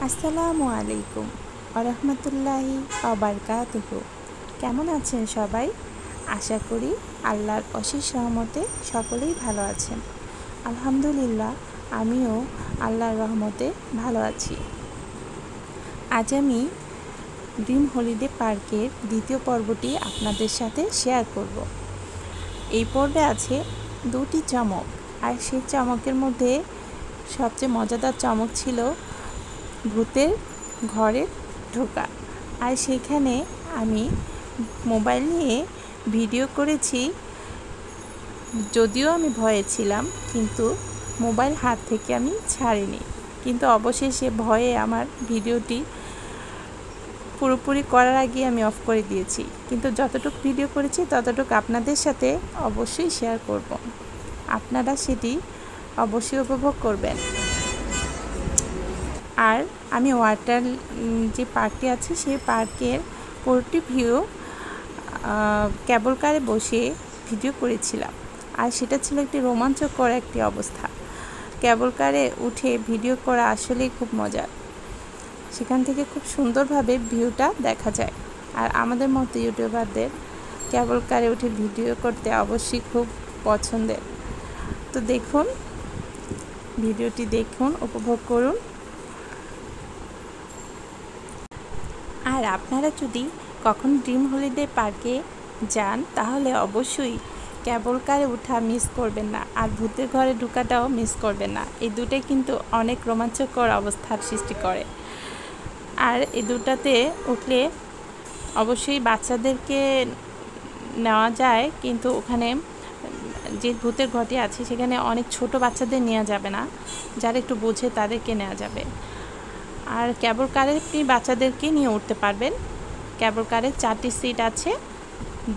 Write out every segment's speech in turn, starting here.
আসসালামু আলাইকুম ওরহমতুল্লাহি ওবারকাতুহু। কেমন আছেন সবাই? আশা করি আল্লাহর অশেষ রহমতে সকলেই ভালো আছেন। আলহামদুলিল্লাহ, আমিও আল্লাহর রহমতে ভালো আছি। আজ আমি ড্রিম হলিডে পার্কের দ্বিতীয় পর্বটি আপনাদের সাথে শেয়ার করব। এই পর্বে আছে দুটি চমক, আর সেই চমকের মধ্যে সবচেয়ে মজাদার চমক ছিল ভূতের ঘরে ঢোকা। আর সেখানে আমি মোবাইল নিয়ে ভিডিও করেছি। যদিও আমি ভয়ে ছিলাম, কিন্তু মোবাইল হাত থেকে আমি ছাড়িনি। কিন্তু অবশেষে ভয়ে আমার ভিডিওটি পুরোপুরি করার আগে আমি অফ করে দিয়েছি। কিন্তু যতটুকু ভিডিও করেছি ততটুকু আপনাদের সাথে অবশ্যই শেয়ার করব। আপনারা সেটি অবশ্যই উপভোগ করবেন। আর আমি ওয়াটার যে পার্কটি আছে সেই পার্কের পুরোটি ভিউ কেবল কারে বসে ভিডিও করেছিলাম। আর সেটা ছিল একটি রোমাঞ্চকর একটি অবস্থা। কেবল কারে উঠে ভিডিও করা আসলেই খুব মজার। সেখান থেকে খুব সুন্দরভাবে ভিউটা দেখা যায়। আর আমাদের মতো ইউটিউবারদের কেবল কারে উঠে ভিডিও করতে অবশ্যই খুব পছন্দের। তো দেখুন, ভিডিওটি দেখুন, উপভোগ করুন। আর আপনারা যদি কখনো ড্রিম হলিডে পার্কে যান তাহলে অবশ্যই কেবল কারে ওঠা মিস করবেন না, আর ভূতের ঘরে ঢোকাটাও মিস করবেন না। এই দুটোই কিন্তু অনেক রোমাঞ্চকর অবস্থার সৃষ্টি করে। আর এই দুটাতে উঠলে অবশ্যই বাচ্চাদেরকে নেওয়া যায়, কিন্তু ওখানে যে ভূতের ঘরটি আছে সেখানে অনেক ছোট বাচ্চাদের নেওয়া যাবে না। যারা একটু বোঝে তাদেরকে নেওয়া যাবে। আর কেবল কারে আপনি বাচ্চাদেরকে নিয়ে উঠতে পারবেন। কেবল কারে 4টি সিট আছে,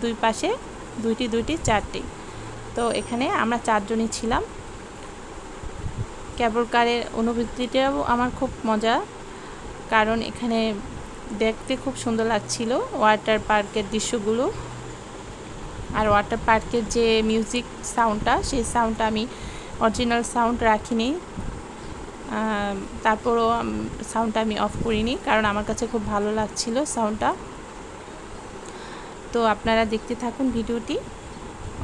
দুই পাশে দুইটি 4টি। তো এখানে আমরা 4 জনই ছিলাম। কেবল কারের অনুভূতিটাও আমার খুব মজা, কারণ এখানে দেখতে খুব সুন্দর লাগছিল ওয়াটার পার্কের দৃশ্যগুলো। আর ওয়াটার পার্কের যে মিউজিক সাউন্ডটা, সেই সাউন্ডটা আমি অরিজিনাল সাউন্ড রাখিনি। তারপরও সাউন্ডটা আমি অফ করিনি, কারণ আমার কাছে খুব ভালো লাগছিল সাউন্ডটা। তো আপনারা দেখতে থাকুন ভিডিওটি,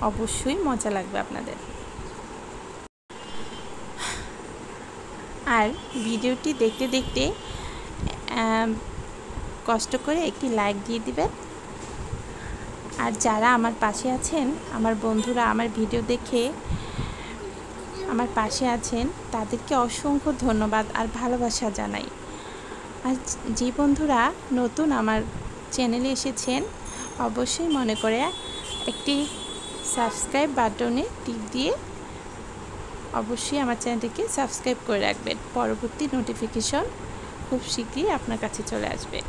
অবশ্যই মজা লাগবে আপনাদের। আর ভিডিওটি দেখতে দেখতে কষ্ট করে একটি লাইক দিয়ে দিবেন। আর যারা আমার পাশে আছেন, আমার বন্ধুরা আমার ভিডিও দেখে আমার পাশে আছেন, তাদেরকে অসংখ্য ধন্যবাদ আর ভালোবাসা জানাই। আর যে বন্ধুরা নতুন আমার চ্যানেলে এসেছেন, অবশ্যই মনে করে একটি সাবস্ক্রাইব বাটনে টিপ দিয়ে অবশ্যই আমার চ্যানেলটিকে সাবস্ক্রাইব করে রাখবেন। পরবর্তী নোটিফিকেশন খুব শীঘ্রই আপনার কাছে চলে আসবে।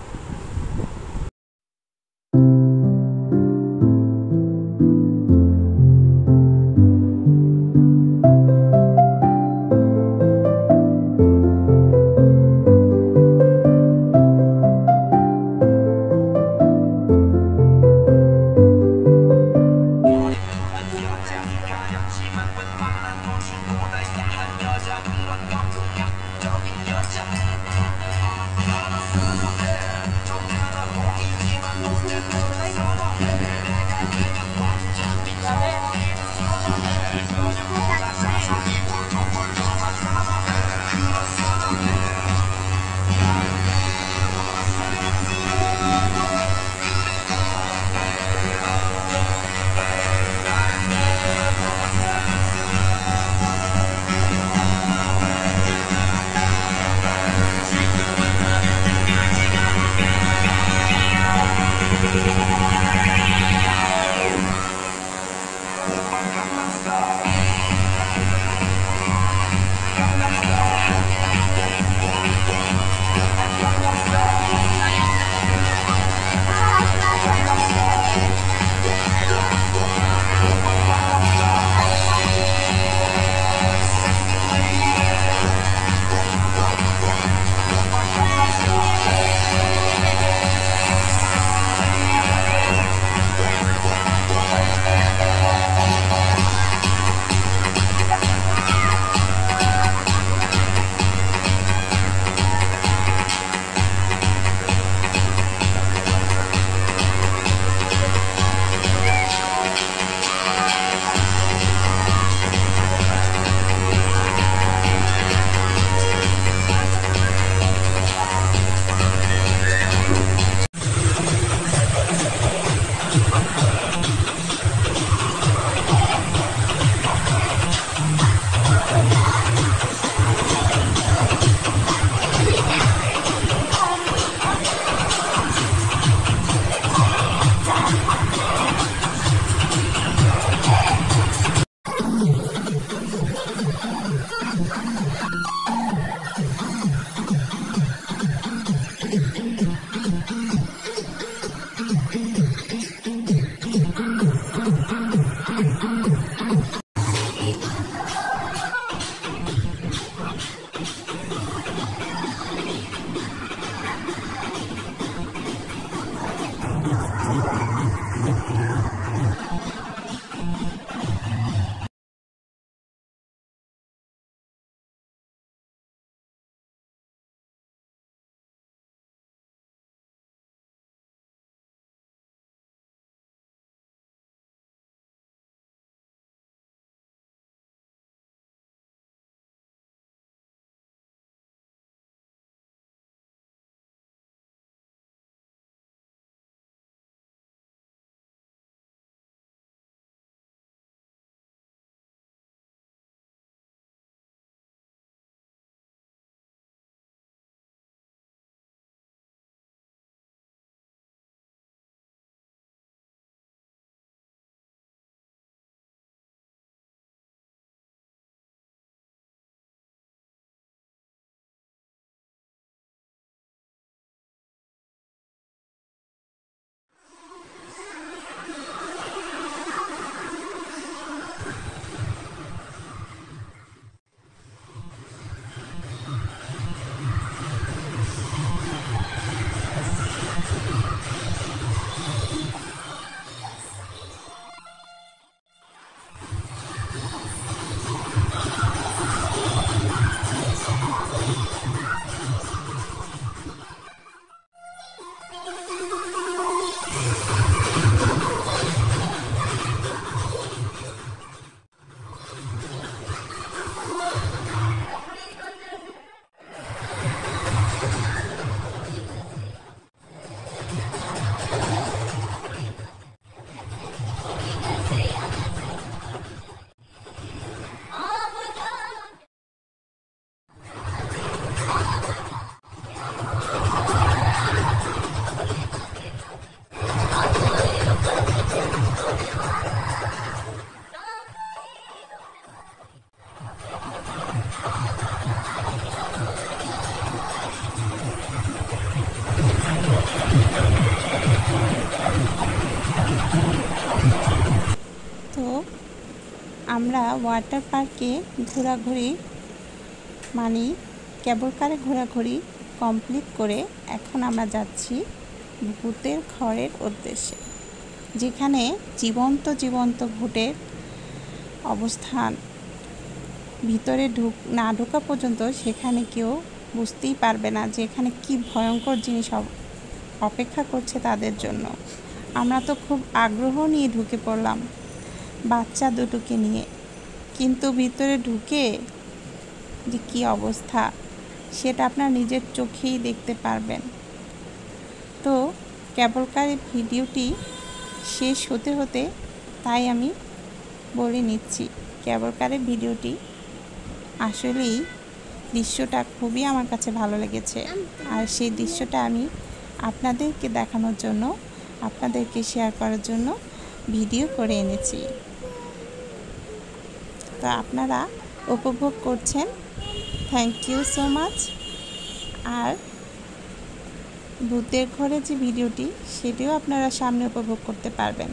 আমরা ওয়াটার পার্কে ঘোরাঘুরি মানে কেবল কারে ঘোরাঘুরি কমপ্লিট করে এখন আমরা যাচ্ছি ভূতের ঘরের উদ্দেশ্যে, যেখানে জীবন্ত ভূতের অবস্থান। ভিতরে না ঢোকা পর্যন্ত সেখানে কেউ বুঝতেই পারবে না যে এখানে কি ভয়ঙ্কর জিনিস অপেক্ষা করছে তাদের জন্য। আমরা তো খুব আগ্রহ নিয়ে ঢুকে পড়লাম বাচ্চা দুটোকে নিয়ে, কিন্তু ভিতরে ঢুকে যে কি অবস্থা সেটা আপনার নিজের চোখেই দেখতে পারবেন। তো কেবলকার ভিডিওটি শেষ হতে হতে তাই আমি বলে নিচ্ছি, কেবলকারের ভিডিওটি আসলেই দৃশ্যটা খুবই আমার কাছে ভালো লেগেছে, আর সেই দৃশ্যটা আমি আপনাদেরকে দেখানোর জন্য, আপনাদেরকে শেয়ার করার জন্য ভিডিও করে এনেছি। তো আপনারা উপভোগ করছেন, থ্যাংক ইউ সো মাচ। আর ভূতের ঘরে যে ভিডিওটি সেটিও আপনারা সামনে উপভোগ করতে পারবেন।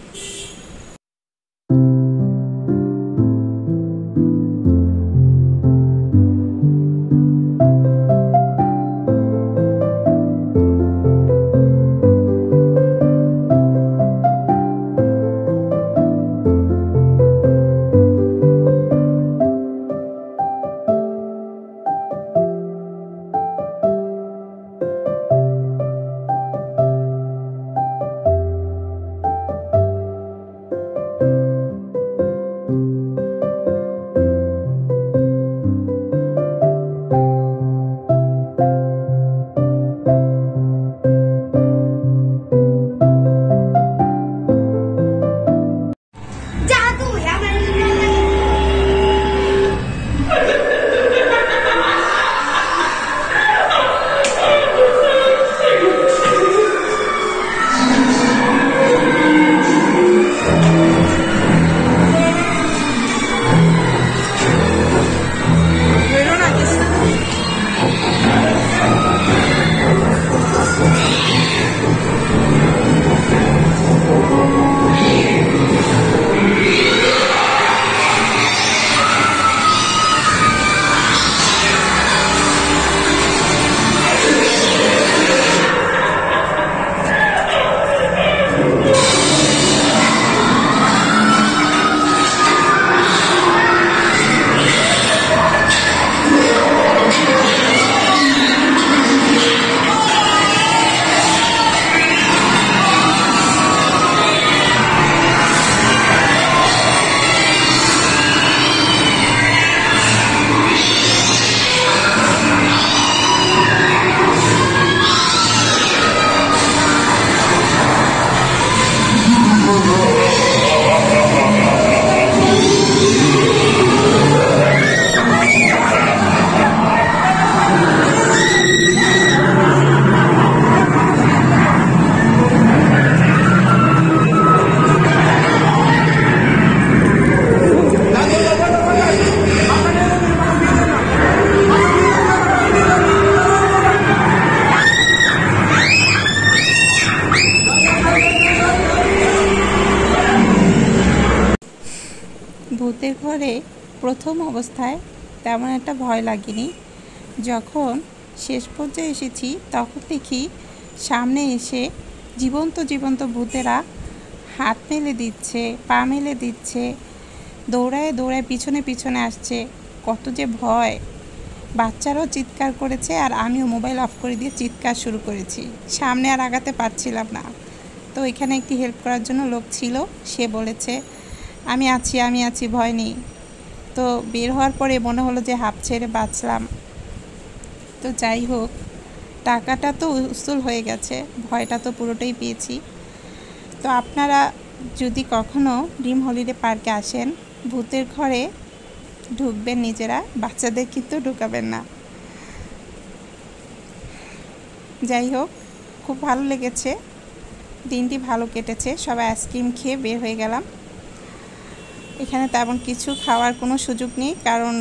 ঘরে প্রথম অবস্থায় তেমন একটা ভয় লাগেনি। যখন শেষ পর্যায়ে এসেছি তখন দেখি সামনে এসে জীবন্ত জীবন্ত ভূতেরা হাত মেলে দিচ্ছে, পা মেলে দিচ্ছে, দৌড়ায় দৌড়ায় পিছনে পিছনে আসছে। কত যে ভয়! বাচ্চারাও চিৎকার করেছে আর আমিও মোবাইল অফ করে দিয়ে চিৎকার শুরু করেছি। সামনে আর আগাতে পারছিলাম না। তো এখানে একটি হেল্প করার জন্য লোক ছিল, সে বলেছে আমি আছি, ভয় নেই। তো বের হওয়ার পরে মনে হলো যে হাঁপ ছেড়ে বাঁচলাম। তো যাই হোক, টাকাটা তো উসুল হয়ে গেছে, ভয়টা তো পুরোটাই পেয়েছি। তো আপনারা যদি কখনো ড্রিম হলিডে পার্কে আসেন, ভূতের ঘরে ঢুকবেন নিজেরা, বাচ্চাদের কিন্তু ঢুকাবেন না। যাই হোক, খুব ভালো লেগেছে, দিনটি ভালো কেটেছে। সবাই আইসক্রিম খেয়ে বের হয়ে গেলাম। এখানে তেমন কিছু খাওয়ার কোনো সুযোগ নেই, কারণ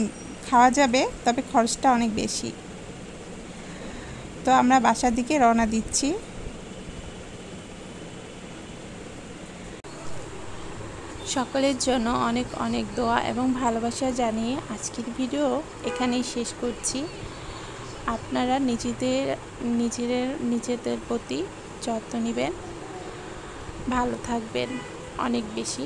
খাওয়া যাবে তবে খরচটা অনেক বেশি। তো আমরা বাসার দিকে রওনা দিচ্ছি। সকলের জন্য অনেক অনেক দোয়া এবং ভালোবাসা জানিয়ে আজকের ভিডিও এখানেই শেষ করছি। আপনারা নিজেদের প্রতি যত্ন নেবেন, ভালো থাকবেন অনেক বেশি।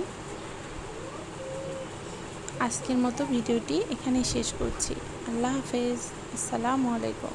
আজকের মতো ভিডিওটি এখানেই শেষ করছি। আল্লাহ হাফেজ, আসসালামু আলাইকুম।